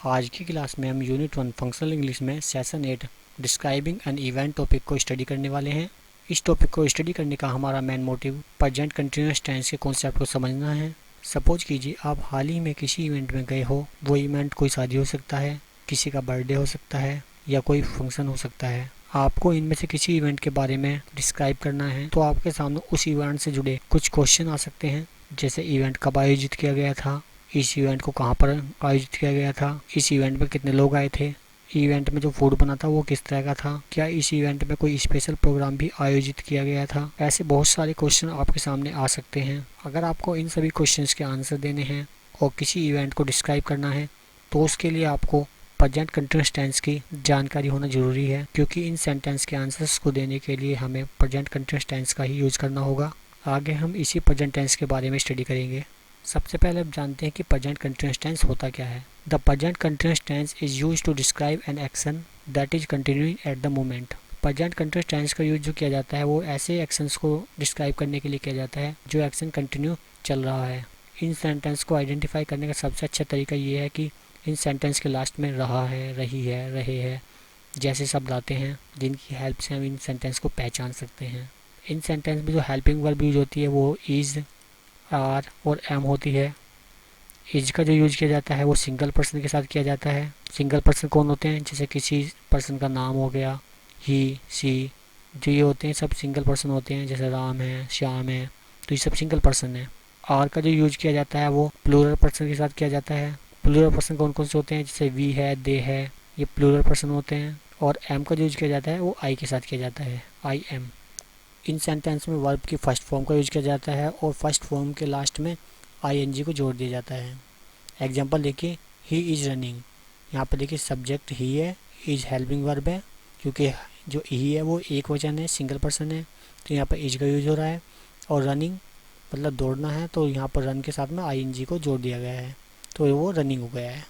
आज की क्लास में हम यूनिट 1 फंक्शनल इंग्लिश में session 8 describing an event topic को स्टडी करने वाले हैं। इस टॉपिक को स्टडी करने का हमारा main motive present continuous tense के कॉन्सेप्ट को समझना है। सपोज कीजिए आप हाल ही में किसी इवेंट में गए हो। वो इवेंट कोई शादी हो सकता है, किसी का बर्थडे हो सकता है या कोई फंक्शन हो सकता है। आपको इनमें से किसी इवेंट के बारे में डिस्क्राइब करना है तो आपके सामने उस इवेंट से जुड़े कुछ क्वेश्चन आ सकते हैं, जैसे इवेंट कब आयोजित किया गया था, इस इवेंट को कहाँ पर आयोजित किया गया था, इस इवेंट में कितने लोग आए थे, इवेंट में जो फूड बना था वो किस तरह का था, क्या इस इवेंट में कोई स्पेशल प्रोग्राम भी आयोजित किया गया था। ऐसे बहुत सारे क्वेश्चन आपके सामने आ सकते हैं। अगर आपको इन सभी क्वेश्चंस के आंसर देने हैं और किसी इवेंट को डिस्क्राइब करना है तो उसके लिए आपको प्रेजेंट कंटिन्यूअस टेंस की जानकारी होना जरूरी है, क्योंकि इन सेंटेंस के आंसर्स को देने के लिए हमें प्रेजेंट कंटिन्यूअस टेंस का ही यूज़ करना होगा। आगे हम इसी प्रेजेंट टेंस के बारे में स्टडी करेंगे। सबसे पहले आप जानते हैं कि प्रेजेंट कंटिन्यूअस टेंस होता क्या है। The present continuous tense is use to describe an action that is continuing at the moment. Present continuous tense का यूज जो किया जाता है वो ऐसे एक्शंस को डिस्क्राइब करने के लिए किया जाता है जो एक्शन कंटिन्यू चल रहा है। इन सेंटेंस को आइडेंटिफाई करने का सबसे अच्छा तरीका ये है कि इन सेंटेंस के लास्ट में रहा है, रही है, रहे हैं जैसे शब्द आते हैं, जिनकी हेल्प से हम इन सेंटेंस को पहचान सकते हैं। इन सेंटेंस में जो हेल्पिंग वर्ब यूज होती है वो इज, आर और एम होती है। इज का जो यूज किया जाता है वो सिंगल पर्सन के साथ किया जाता है। सिंगल पर्सन कौन होते हैं, जैसे किसी पर्सन का नाम हो गया, ही, सी, जो ये होते हैं सब सिंगल पर्सन होते हैं, जैसे राम है, श्याम है, तो ये सब सिंगल पर्सन है। आर का जो यूज किया जाता है वो प्लूरल पर्सन के साथ किया जाता है। प्लूरल पर्सन कौन कौन से होते हैं, जैसे वी है, दे है, ये प्लूरल पर्सन होते हैं। और एम का जो यूज किया जाता है वो आई के साथ किया जाता है, आई एम। इन सेंटेंस में वर्ब की फर्स्ट फॉर्म का यूज किया जाता है और फर्स्ट फॉर्म के लास्ट में आईएनजी को जोड़ दिया जाता है। एग्जांपल देखिए, ही इज़ रनिंग। यहाँ पर देखिए सब्जेक्ट ही है, इज हेल्पिंग वर्ब है, क्योंकि जो ही है वो एक वचन है, सिंगल पर्सन है, तो यहाँ पर इज का यूज हो रहा है। और रनिंग मतलब दौड़ना है, तो यहाँ पर रन के साथ में आईएनजी को जोड़ दिया गया है, तो वो रनिंग हो गया है।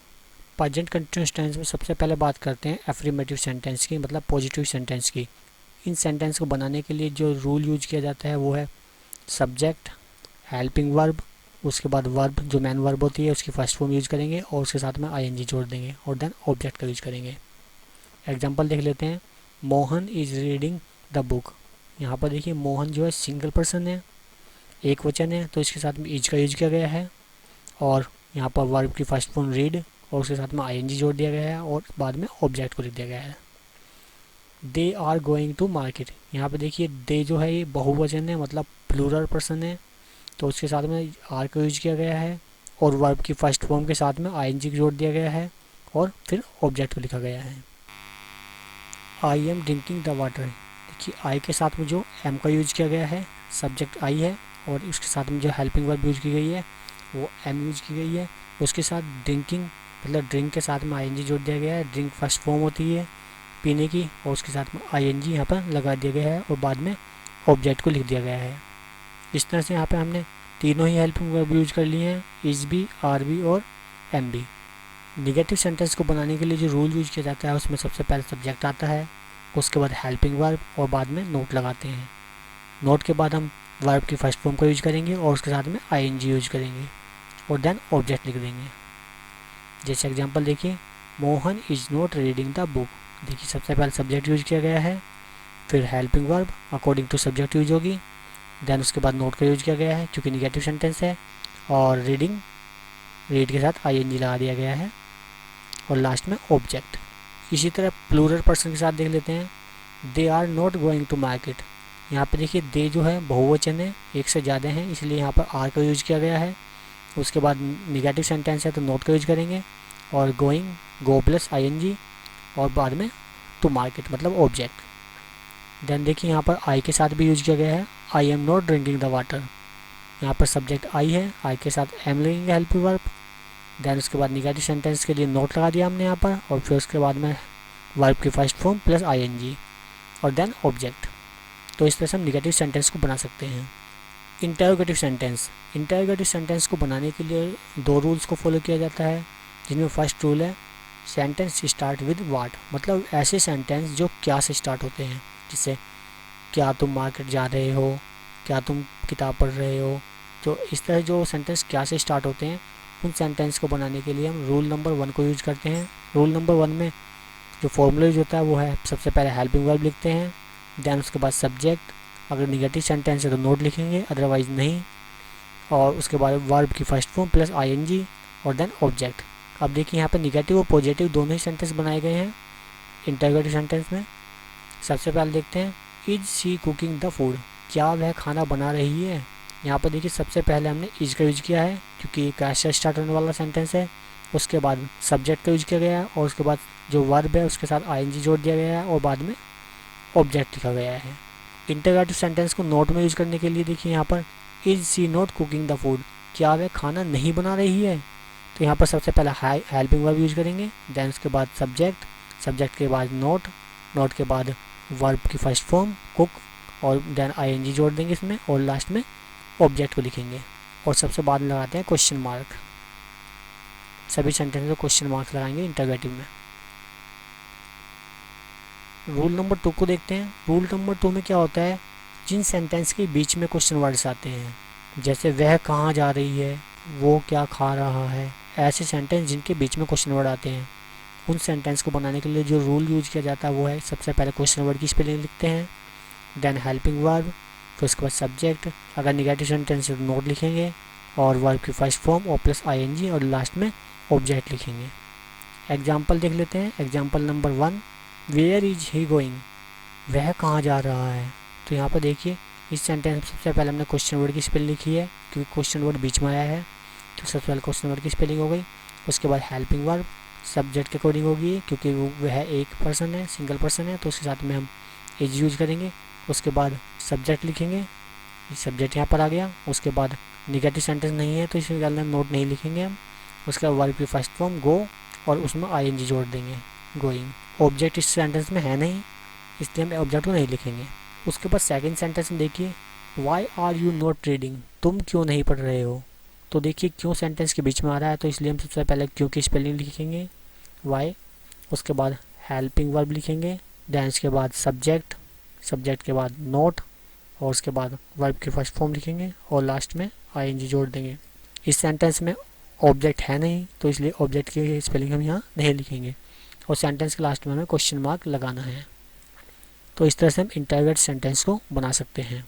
प्रेजेंट कंटिन्यूअस टेंस में सबसे पहले बात करते हैं एफर्मेटिव सेंटेंस की, मतलब पॉजिटिव सेंटेंस की। इन सेंटेंस को बनाने के लिए जो रूल यूज किया जाता है वो है सब्जेक्ट, हेल्पिंग वर्ब, उसके बाद वर्ब जो मेन वर्ब होती है उसकी फर्स्ट फॉर्म यूज करेंगे और उसके साथ में आईएनजी जोड़ देंगे और देन ऑब्जेक्ट का यूज करेंगे। एग्जांपल देख लेते हैं, Mohan is reading the book. यहाँ पर देखिए मोहन जो है सिंगल पर्सन है, एक वचन है, तो इसके साथ में इज का यूज किया गया है और यहाँ पर वर्ब की फर्स्ट फॉर्म रीड और उसके साथ में आईएनजी जोड़ दिया गया है और बाद में ऑब्जेक्ट को लिख दिया गया है। They are going to market. यहाँ पे देखिए दे जो है ये बहुवचन है, मतलब प्लूरल पर्सन है, तो उसके साथ में आर का यूज किया गया है और वर्ब की फर्स्ट फॉर्म के साथ में आईएनजी जोड़ दिया गया है और फिर ऑब्जेक्ट को लिखा गया है। I am drinking the water. देखिए आई के साथ में जो एम का यूज किया गया है, सब्जेक्ट आई है और उसके साथ में जो हेल्पिंग वर्ब यूज की गई है वो एम यूज की गई है। उसके साथ ड्रिंकिंग मतलब ड्रिंक के साथ में आईएनजी जोड़ दिया गया है, ड्रिंक फर्स्ट फॉर्म होती है पीने की, और उसके साथ में आईएनजी यहाँ पर लगा दिया गया है और बाद में ऑब्जेक्ट को लिख दिया गया है। इस तरह से यहाँ पे हमने तीनों ही हेल्पिंग वर्ब यूज कर लिए हैं, इज भी, आर भी और एम भी। निगेटिव सेंटेंस को बनाने के लिए जो रूल यूज किया जाता है उसमें सबसे पहले सब्जेक्ट आता है, उसके बाद हेल्पिंग वर्ब और बाद में नोट लगाते हैं। नोट के बाद हम वर्ब की फर्स्ट फॉर्म का यूज करेंगे और उसके साथ में आईएनजी यूज करेंगे और देन ऑब्जेक्ट लिख देंगे। जैसे एग्जाम्पल देखिए, Mohan is not reading the book. देखिए सबसे पहले सब्जेक्ट यूज किया गया है, फिर helping verb according to subject use होगी, देन उसके बाद नोट का यूज किया गया है क्योंकि निगेटिव सेंटेंस है, और रीडिंग रीड के साथ आईएनजी लगा दिया गया है और लास्ट में ऑब्जेक्ट। इसी तरह प्लूरल पर्सन के साथ देख लेते हैं, they are not going to market. यहाँ पे देखिए दे जो है बहुवचन है, एक से ज़्यादा है, इसलिए यहाँ पर आर का यूज किया गया है। उसके बाद निगेटिव सेंटेंस है तो नोट का यूज करेंगे और गोइंग गो प्लस आईएनजी और बाद में टू मार्केट मतलब ऑब्जेक्ट। देन देखिए यहाँ पर आई के साथ भी यूज किया गया है, I am not drinking the water. यहाँ पर सब्जेक्ट आई है, आई के साथ एम लगेंगे हेल्पिंग वर्ब, देन उसके बाद निगेटिव सेंटेंस के लिए नोट लगा दिया हमने यहाँ पर और फिर उसके बाद में वर्ब की फर्स्ट फॉर्म प्लस आईएनजी और देन ऑब्जेक्ट। तो इस तरह से हम निगेटिव सेंटेंस को बना सकते हैं। इंटरोगेटिव सेंटेंस, इंटरोगेटिव सेंटेंस को बनाने के लिए दो रूल्स को फॉलो किया जाता है, जिनमें फर्स्ट रूल है सेंटेंस स्टार्ट विद वाट, मतलब ऐसे सेंटेंस जो क्या से स्टार्ट होते हैं, जैसे क्या तुम मार्केट जा रहे हो, क्या तुम किताब पढ़ रहे हो। तो इस तरह जो सेंटेंस क्या से स्टार्ट होते हैं उन सेंटेंस को बनाने के लिए हम रूल नंबर 1 को यूज करते हैं। रूल नंबर 1 में जो फॉर्मूला यूज होता है वो है, सबसे पहले हेल्पिंग वर्ब लिखते हैं, देन उसके बाद सब्जेक्ट, अगर निगेटिव सेंटेंस है तो नोट लिखेंगे, अदरवाइज नहीं, और उसके बाद वर्ब की फर्स्ट फॉर्म प्लस आईएनजी और देन ऑब्जेक्ट। अब देखिए यहाँ पर निगेटिव और पॉजिटिव दोनों ही सेंटेंस बनाए गए हैं इंटरोगेटिव सेंटेंस में। सबसे पहले देखते हैं, is she cooking the food, क्या वह खाना बना रही है। यहाँ पर देखिए सबसे पहले हमने इज का यूज किया है क्योंकि कैश से स्टार्ट होने वाला सेंटेंस है। उसके बाद सब्जेक्ट का यूज किया गया है और उसके बाद जो वर्ब है उसके साथ आईएनजी जोड़ दिया गया है और बाद में ऑब्जेक्ट लिखा गया है। इंटरोगेटिव सेंटेंस को नोट में यूज करने के लिए देखिए यहाँ पर, is she not cooking the food, क्या वह खाना नहीं बना रही है। तो यहाँ पर सबसे पहले हेल्पिंग वर्ब यूज करेंगे, देन उसके बाद सब्जेक्ट, सब्जेक्ट के बाद नोट, नोट के बाद वर्ब की फर्स्ट फॉर्म कुक और देन आईएनजी जोड़ देंगे इसमें और लास्ट में ऑब्जेक्ट को लिखेंगे और सबसे बाद में लगाते हैं क्वेश्चन मार्क। सभी सेंटेंस में क्वेश्चन मार्क लगाएंगे इंटरोगेटिव में। रूल नंबर 2 को देखते हैं। रूल नंबर 2 में क्या होता है, जिन सेंटेंस के बीच में क्वेश्चन वर्ड्स आते हैं, जैसे वह कहाँ जा रही है, वो क्या खा रहा है, ऐसे सेंटेंस जिनके बीच में क्वेश्चन वर्ड आते हैं, उन सेंटेंस को बनाने के लिए जो रूल यूज किया जाता है वो है, सबसे पहले क्वेश्चन वर्ड की स्पेलिंग लिखते हैं, देन हेल्पिंग वर्ब, फिर उसके बाद सब्जेक्ट, अगर निगेटिव सेंटेंस है तो नोट लिखेंगे और वर्ब की फर्स्ट फॉर्म और प्लस आईएनजी और लास्ट में ऑब्जेक्ट लिखेंगे। एग्जाम्पल देख लेते हैं। Example number 1, where is he going, वह कहाँ जा रहा है। तो यहाँ पर देखिए इस सेंटेंस में सबसे पहले हमने क्वेश्चन वर्ड की स्पेलिंग लिखी है क्योंकि क्वेश्चन वर्ड बीच में आया है, तो सबसे पहले क्वेश्चन वर्ड की स्पेलिंग हो गई। उसके बाद हेल्पिंग वर्ब सब्जेक्ट के अकॉर्डिंग होगी क्योंकि वह एक पर्सन है, सिंगल पर्सन है, तो उसके साथ में हम इज यूज करेंगे। उसके बाद सब्जेक्ट लिखेंगे, सब्जेक्ट यहाँ पर आ गया। उसके बाद निगेटिव सेंटेंस नहीं है तो इसमें अंदर नोट नहीं लिखेंगे हम। उसके बाद वर्ब की फर्स्ट फॉर्म गो और उसमें आईएनजी जोड़ देंगे, गोइंग। ऑब्जेक्ट इस सेंटेंस में है नहीं इसलिए हम ऑब्जेक्ट को नहीं लिखेंगे। उसके बाद सेकंड सेंटेंस में देखिए, why are you not reading, तुम क्यों नहीं पढ़ रहे हो। तो देखिए क्यों सेंटेंस के बीच में आ रहा है तो इसलिए हम सबसे पहले क्यों की स्पेलिंग लिखेंगे, वाई। उसके बाद हेल्पिंग वर्ब लिखेंगे, देन उसके बाद सब्जेक्ट, सब्जेक्ट के बाद नोट और उसके बाद वर्ब की फर्स्ट फॉर्म लिखेंगे और लास्ट में आईएनजी जोड़ देंगे। इस सेंटेंस में ऑब्जेक्ट है नहीं तो इसलिए ऑब्जेक्ट की स्पेलिंग हम यहाँ नहीं लिखेंगे और सेंटेंस के लास्ट में हमें क्वेश्चन मार्क लगाना है। तो इस तरह से हम इंटरोगेटिव सेंटेंस को बना सकते हैं।